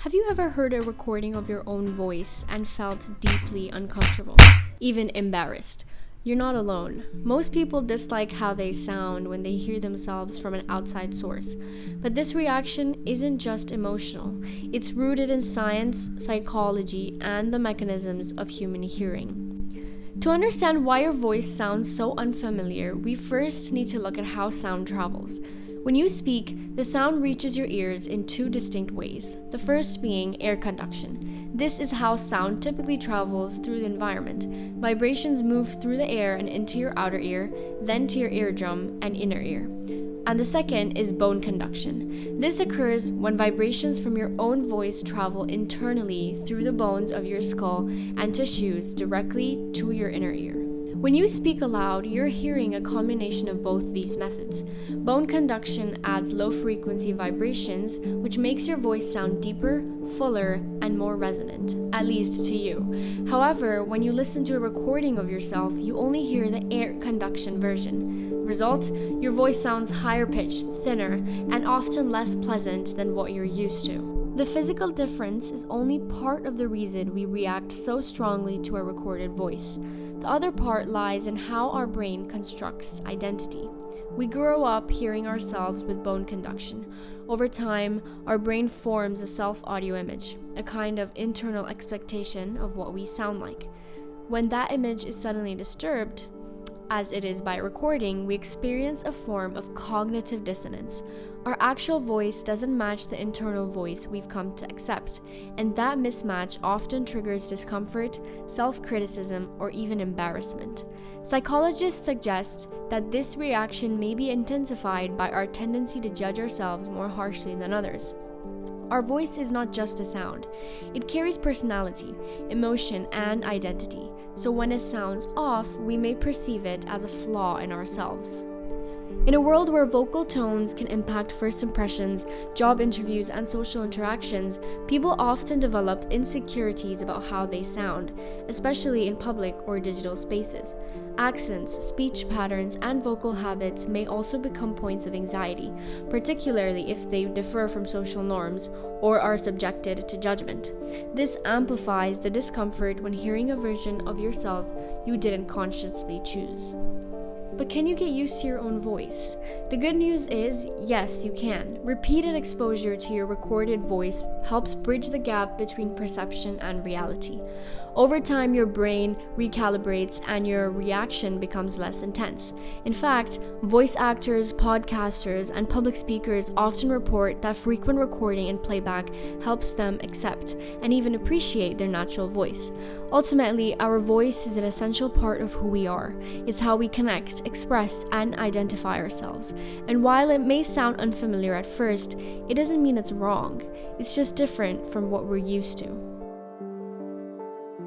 Have you ever heard a recording of your own voice and felt deeply uncomfortable, even embarrassed? You're not alone. Most people dislike how they sound when they hear themselves from an outside source. But this reaction isn't just emotional. It's rooted in science, psychology, and the mechanisms of human hearing. To understand why your voice sounds so unfamiliar, we first need to look at how sound travels. When you speak, the sound reaches your ears in two distinct ways, the first being air conduction. This is how sound typically travels through the environment. Vibrations move through the air and into your outer ear, then to your eardrum and inner ear. And the second is bone conduction. This occurs when vibrations from your own voice travel internally through the bones of your skull and tissues directly to your inner ear. When you speak aloud, you're hearing a combination of both these methods. Bone conduction adds low-frequency vibrations, which makes your voice sound deeper, fuller, and more resonant, at least to you. However, when you listen to a recording of yourself, you only hear the air conduction version. Result, your voice sounds higher-pitched, thinner, and often less pleasant than what you're used to. The physical difference is only part of the reason we react so strongly to a recorded voice. The other part lies in how our brain constructs identity. We grow up hearing ourselves with bone conduction. Over time, our brain forms a self-audio image, a kind of internal expectation of what we sound like. When that image is suddenly disturbed, as it is by recording, we experience a form of cognitive dissonance. Our actual voice doesn't match the internal voice we've come to accept, and that mismatch often triggers discomfort, self-criticism, or even embarrassment. Psychologists suggest that this reaction may be intensified by our tendency to judge ourselves more harshly than others. Our voice is not just a sound. It carries personality, emotion, and identity. So when it sounds off, we may perceive it as a flaw in ourselves. In a world where vocal tones can impact first impressions, job interviews, and social interactions, people often develop insecurities about how they sound, especially in public or digital spaces. Accents, speech patterns, and vocal habits may also become points of anxiety, particularly if they differ from social norms or are subjected to judgment. This amplifies the discomfort when hearing a version of yourself you didn't consciously choose. But can you get used to your own voice? The good news is, yes, you can. Repeated exposure to your recorded voice helps bridge the gap between perception and reality. Over time, your brain recalibrates and your reaction becomes less intense. In fact, voice actors, podcasters, and public speakers often report that frequent recording and playback helps them accept and even appreciate their natural voice. Ultimately, our voice is an essential part of who we are. It's how we connect, express, and identify ourselves. And while it may sound unfamiliar at first, it doesn't mean it's wrong. It's just different from what we're used to.